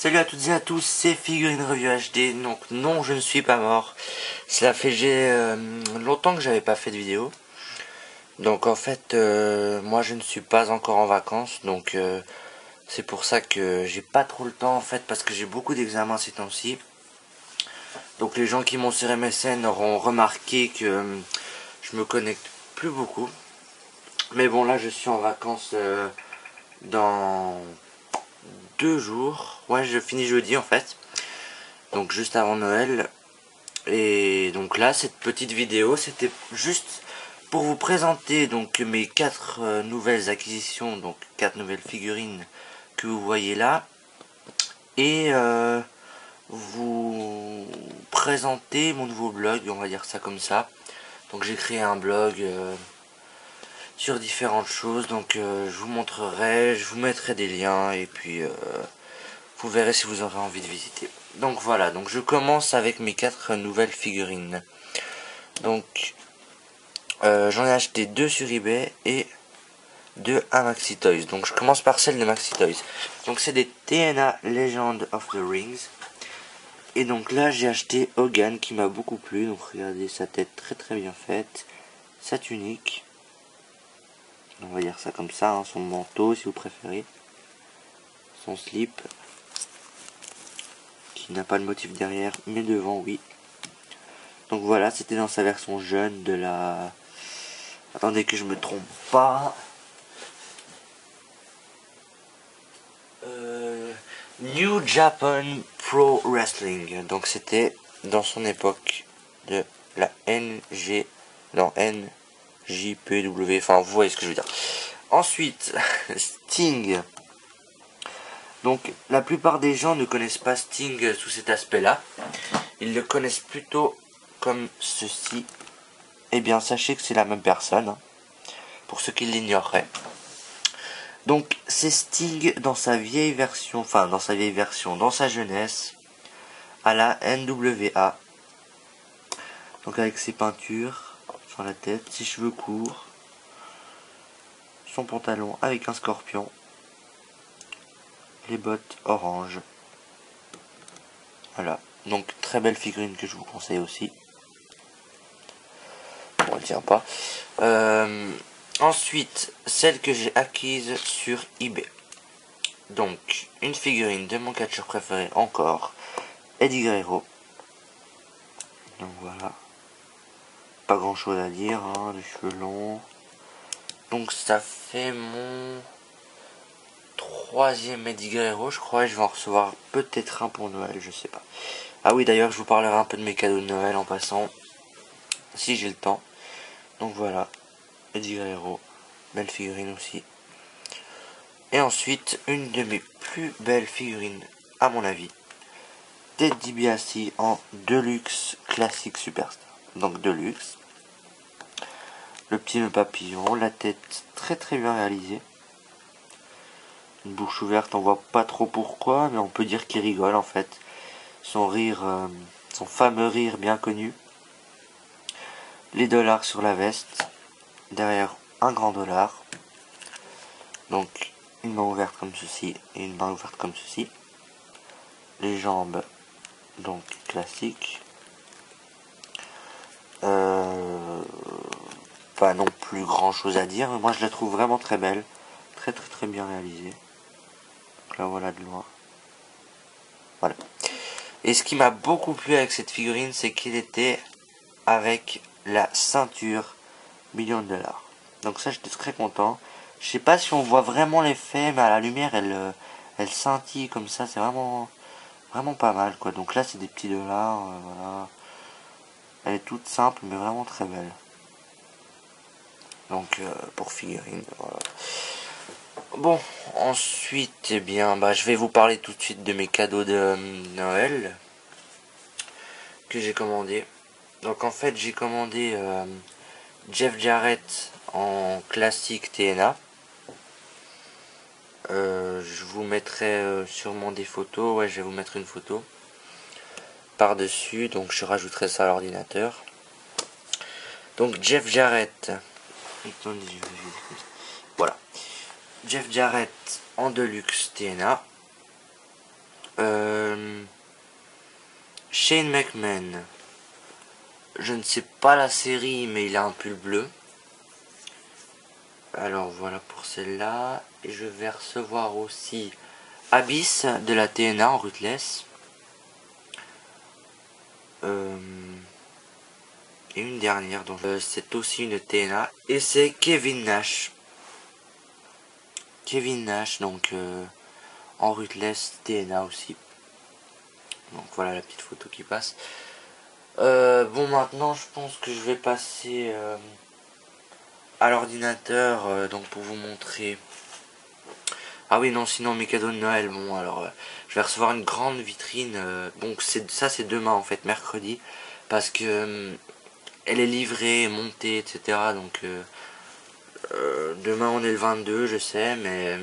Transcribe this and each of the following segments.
Salut à toutes et à tous, c'est Figurine Review HD. Donc non, je ne suis pas mort. Cela fait longtemps que j'avais pas fait de vidéo. Donc en fait, moi je ne suis pas encore en vacances. Donc c'est pour ça que j'ai pas trop le temps en fait, parce que j'ai beaucoup d'examens ces temps-ci. Donc les gens qui m'ont sur MSN auront remarqué que je me connecte plus beaucoup. Mais bon, là je suis en vacances dans 2 jours. Ouais, je finis jeudi en fait. Donc juste avant Noël. Et donc là, cette petite vidéo, c'était juste pour vous présenter donc mes 4 nouvelles acquisitions, donc 4 nouvelles figurines que vous voyez là, et vous présenter mon nouveau blog, on va dire ça comme ça. Donc j'ai créé un blog sur différentes choses, donc je vous montrerai, je vous mettrai des liens, et puis vous verrez si vous aurez envie de visiter. Donc voilà, donc je commence avec mes 4 nouvelles figurines. Donc j'en ai acheté 2 sur eBay et 2 à Maxi Toys. Donc je commence par celle de Maxi Toys. Donc c'est des TNA Legend of the Rings. Et donc là j'ai acheté Hogan qui m'a beaucoup plu. Donc regardez sa tête très très bien faite. Sa tunique. On va dire ça comme ça, hein, son manteau si vous préférez. Son slip. Qui n'a pas de motif derrière mais devant oui. Donc voilà, c'était dans sa version jeune de la... Attendez que je me trompe pas. New Japan Pro Wrestling. Donc c'était dans son époque de la NG, non NJPW. Enfin, vous voyez ce que je veux dire. Ensuite, Sting. Donc la plupart des gens ne connaissent pas Sting sous cet aspect-là. Ils le connaissent plutôt comme ceci. Eh bien, sachez que c'est la même personne, hein, pour ceux qui l'ignoreraient. Donc c'est Sting dans sa vieille version, enfin dans sa jeunesse, à la NWA. Donc avec ses peintures sur la tête, ses cheveux courts, son pantalon avec un scorpion, les bottes orange. Voilà, donc très belle figurine que je vous conseille aussi. On ne tient pas. Ensuite, celle que j'ai acquise sur eBay. Donc, une figurine de mon catcheur préféré encore, Eddie Guerrero. Donc voilà. Pas grand chose à dire, hein, les cheveux longs. Donc ça fait mon 3e Eddie Guerrero, je crois, et je vais en recevoir peut-être un pour Noël, je sais pas. Ah oui, d'ailleurs, je vous parlerai un peu de mes cadeaux de Noël en passant, si j'ai le temps. Donc voilà, Eddie Guerrero, belle figurine aussi. Et ensuite, une de mes plus belles figurines, à mon avis, Ted DiBiase en Deluxe Classic Superstar. Donc Deluxe. Le petit nœud papillon, la tête très très bien réalisée. Une bouche ouverte, on voit pas trop pourquoi, mais on peut dire qu'il rigole en fait. Son rire, son fameux rire bien connu. Les dollars sur la veste. Derrière un grand dollar. Donc une main ouverte comme ceci et une main ouverte comme ceci. Les jambes, donc classiques. Pas non plus grand chose à dire, mais moi je la trouve vraiment très belle. Très très très bien réalisée. Donc là voilà de loin. Voilà. Et ce qui m'a beaucoup plu avec cette figurine, c'est qu'il était avec la ceinture $1 000 000. Donc ça, j'étais très content. Je sais pas si on voit vraiment l'effet, mais à la lumière, elle scintille comme ça. C'est vraiment, vraiment pas mal, quoi. Donc là, c'est des petits dollars. Voilà. Elle est toute simple, mais vraiment très belle. Donc pour figurine, voilà. Bon, ensuite, eh bien, je vais vous parler tout de suite de mes cadeaux de Noël que j'ai commandé. Donc en fait, j'ai commandé Jeff Jarrett en classique TNA. Je vous mettrai sûrement des photos. Ouais, je vais vous mettre une photo par-dessus. Donc je rajouterai ça à l'ordinateur. Donc Jeff Jarrett. Voilà. Jeff Jarrett en Deluxe TNA. Shane McMahon. Je ne sais pas la série, mais il a un pull bleu. Alors voilà pour celle-là. Et je vais recevoir aussi Abyss de la TNA en rootless. Et une dernière, donc c'est aussi une TNA. Et c'est Kevin Nash. Kevin Nash, donc en rootless TNA aussi. Donc voilà la petite photo qui passe. Bon, maintenant je pense que je vais passer à l'ordinateur donc pour vous montrer. Ah oui, non, sinon mes cadeaux de Noël. Bon, alors je vais recevoir une grande vitrine. Bon, c'est demain en fait, mercredi, parce que elle est livrée, montée, etc. Donc demain on est le 22, je sais, mais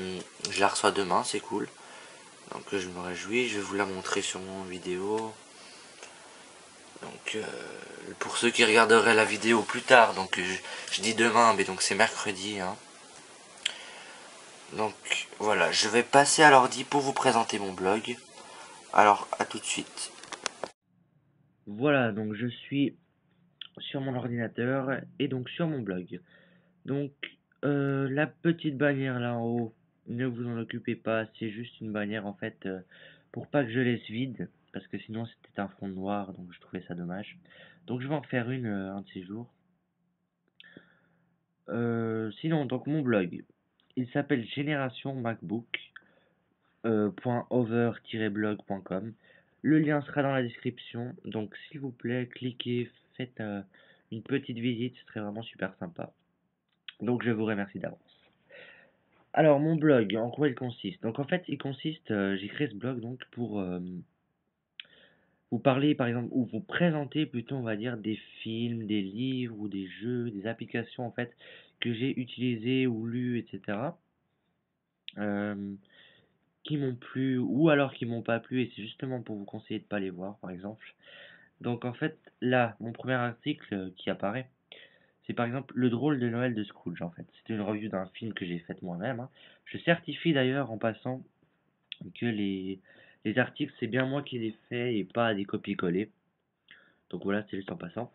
je la reçois demain, c'est cool. Donc je me réjouis, je vais vous la montrer sur mon vidéo. Donc pour ceux qui regarderaient la vidéo plus tard, donc je dis demain, mais donc c'est mercredi. Hein. Donc voilà, je vais passer à l'ordi pour vous présenter mon blog. Alors à tout de suite. Voilà, donc je suis sur mon ordinateur et donc sur mon blog. Donc la petite bannière là en haut, ne vous en occupez pas, c'est juste une bannière en fait pour pas que je laisse vide, parce que sinon c'était un fond noir, donc je trouvais ça dommage. Donc je vais en faire une un de ces jours. Sinon, donc mon blog, il s'appelle Génération MacBook. .over-blog.com. Le lien sera dans la description, donc s'il vous plaît, cliquez, faites une petite visite, ce serait vraiment super sympa. Donc je vous remercie d'avance. Alors mon blog, en quoi il consiste? Donc en fait, il consiste, j'ai créé ce blog donc pour vous parler par exemple, ou vous présenter plutôt, on va dire, des films, des livres ou des jeux, des applications en fait que j'ai utilisées ou lues, etc. Euh, qui m'ont plu ou alors qui m'ont pas plu et c'est justement pour vous conseiller de pas les voir par exemple. Donc en fait là mon premier article qui apparaît c'est par exemple le drôle de Noël de Scrooge en fait. C'est une review d'un film que j'ai fait moi-même. Hein. Je certifie d'ailleurs en passant que les articles c'est bien moi qui les fais et pas des copier-coller. Donc voilà c'est juste en passant.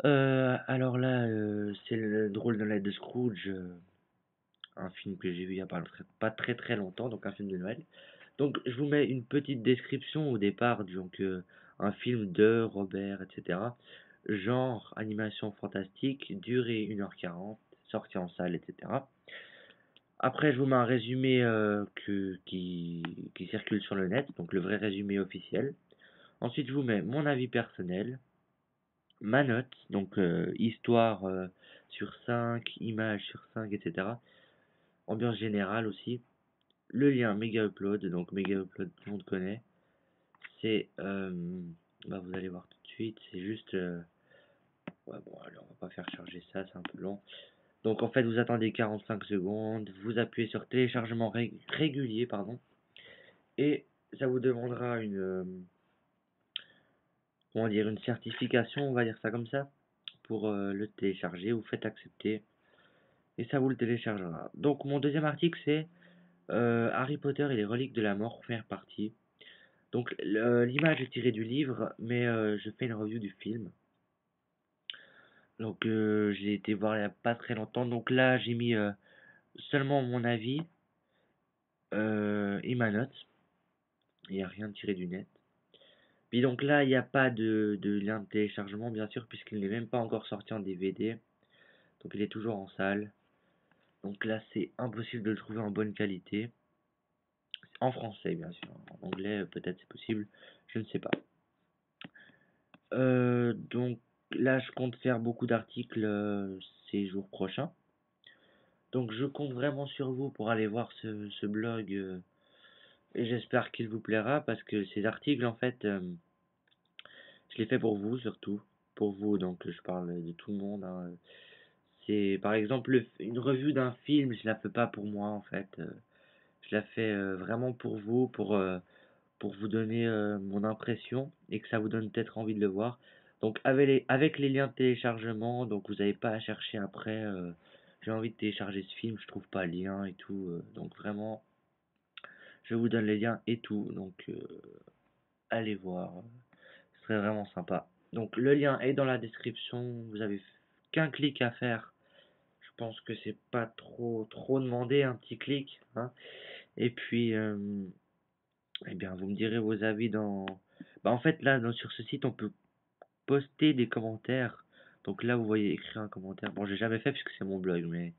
Alors là c'est le drôle de Noël de Scrooge. Un film que j'ai vu il y a pas très très longtemps, donc un film de Noël. Donc je vous mets une petite description au départ, donc un film de Robert, etc. Genre animation fantastique, durée 1h40, sortie en salle, etc. Après je vous mets un résumé qui circule sur le net, donc le vrai résumé officiel. Ensuite je vous mets mon avis personnel, ma note, donc histoire sur 5, images sur 5, etc. Ambiance générale aussi. Le lien Mega Upload, donc Mega Upload tout le monde connaît. C'est, bah vous allez voir tout de suite, c'est juste, ouais bon alors on va pas faire charger ça, c'est un peu long. Donc en fait vous attendez 45 secondes, vous appuyez sur téléchargement régulier, pardon, et ça vous demandera une, comment dire, une certification, on va dire ça comme ça, pour le télécharger, vous faites accepter, et ça vous le téléchargera. Donc mon deuxième article c'est Harry Potter et les reliques de la mort, première partie. Donc l'image est tirée du livre, mais je fais une review du film. Donc j'ai été voir il n'y a pas très longtemps. Donc là j'ai mis seulement mon avis et ma note. Il n'y a rien tiré du net. Puis donc là il n'y a pas de lien de téléchargement bien sûr puisqu'il n'est même pas encore sorti en DVD. Donc il est toujours en salle. Donc là c'est impossible de le trouver en bonne qualité. En français bien sûr. En anglais peut-être c'est possible. Je ne sais pas. Donc là, je compte faire beaucoup d'articles ces jours prochains. Donc je compte vraiment sur vous pour aller voir ce blog et j'espère qu'il vous plaira parce que ces articles, en fait, je les fais pour vous surtout. Pour vous, donc je parle de tout le monde. Hein. C'est par exemple une revue d'un film, je la fais pas pour moi en fait. Je la fais vraiment pour vous, pour vous donner mon impression et que ça vous donne peut-être envie de le voir. Donc avec les liens de téléchargement, donc vous n'avez pas à chercher après. J'ai envie de télécharger ce film, je trouve pas le lien et tout. Donc vraiment, je vous donne les liens et tout. Donc allez voir. serait vraiment sympa. Donc le lien est dans la description, vous avez qu'un clic à faire. Je pense que c'est pas trop demandé, un petit clic, hein. Et puis eh bien vous me direz vos avis dans en fait là sur ce site on peut poster des commentaires. Donc là vous voyez écrire un commentaire. Bon, j'ai jamais fait puisque c'est mon blog, mais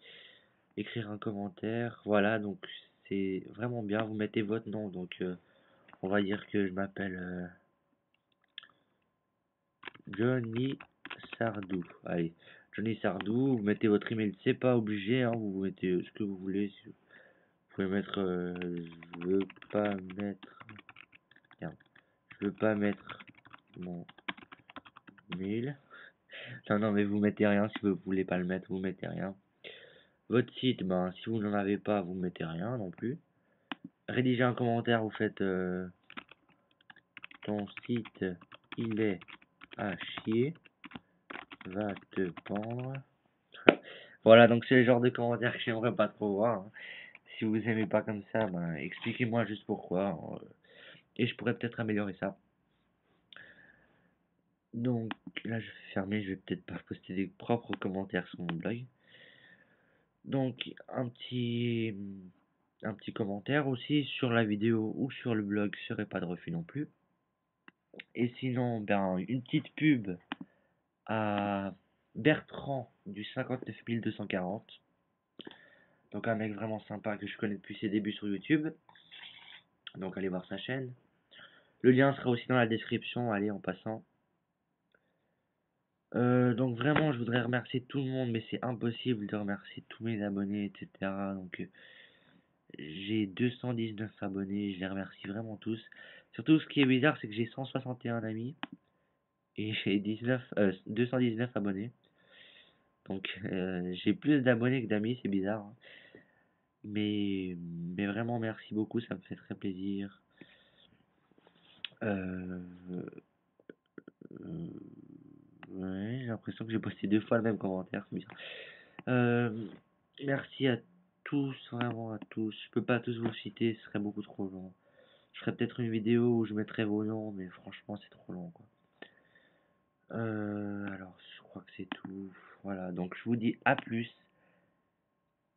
écrire un commentaire, voilà, donc c'est vraiment bien. Vous mettez votre nom, donc on va dire que je m'appelle Johnny Sardou. Allez, Johnny Sardou, vous mettez votre email, c'est pas obligé, hein, vous mettez ce que vous voulez. Vous pouvez mettre je veux pas mettre merde, je veux pas mettre mon mail. Non, non, mais vous mettez rien. Si vous voulez pas le mettre, vous mettez rien. Votre site, ben si vous n'en avez pas, vous mettez rien non plus. Rédiger un commentaire, vous faites ton site il est à chier, va te pendre. Voilà, donc c'est le genre de commentaire que j'aimerais pas trop voir, hein. Si vous aimez pas comme ça, ben expliquez-moi juste pourquoi, hein, et je pourrais peut-être améliorer ça. Donc là je vais fermer, je vais peut-être pas poster des propres commentaires sur mon blog. Donc un petit commentaire aussi sur la vidéo ou sur le blog serait pas de refus non plus. Et sinon, ben une petite pub à Bertrand du 59240. Donc un mec vraiment sympa que je connais depuis ses débuts sur YouTube. Donc allez voir sa chaîne. Le lien sera aussi dans la description, allez en passant. Donc vraiment je voudrais remercier tout le monde, mais c'est impossible de remercier tous mes abonnés, etc. Donc j'ai 219 abonnés, je les remercie vraiment tous. Surtout ce qui est bizarre, c'est que j'ai 161 amis et j'ai 219 abonnés. Donc j'ai plus d'abonnés que d'amis, c'est bizarre, hein. Mais vraiment merci beaucoup, ça me fait très plaisir. Euh, ouais, j'ai l'impression que j'ai posté 2 fois le même commentaire, c'est bizarre. Merci à tous, vraiment à tous. Je peux pas tous vous citer, ce serait beaucoup trop long. Je ferai peut-être une vidéo où je mettrai vos noms, mais franchement c'est trop long quoi. Alors je crois que c'est tout. Voilà, donc je vous dis à plus.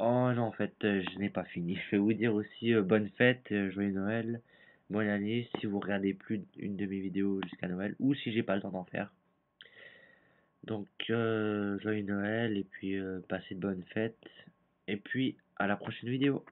Oh non, en fait, je n'ai pas fini. Je vais vous dire aussi bonne fête, joyeux Noël, bonne année si vous regardez plus d'une de mes vidéos jusqu'à Noël ou si j'ai pas le temps d'en faire. Donc, joyeux Noël et puis passez de bonnes fêtes et puis à la prochaine vidéo.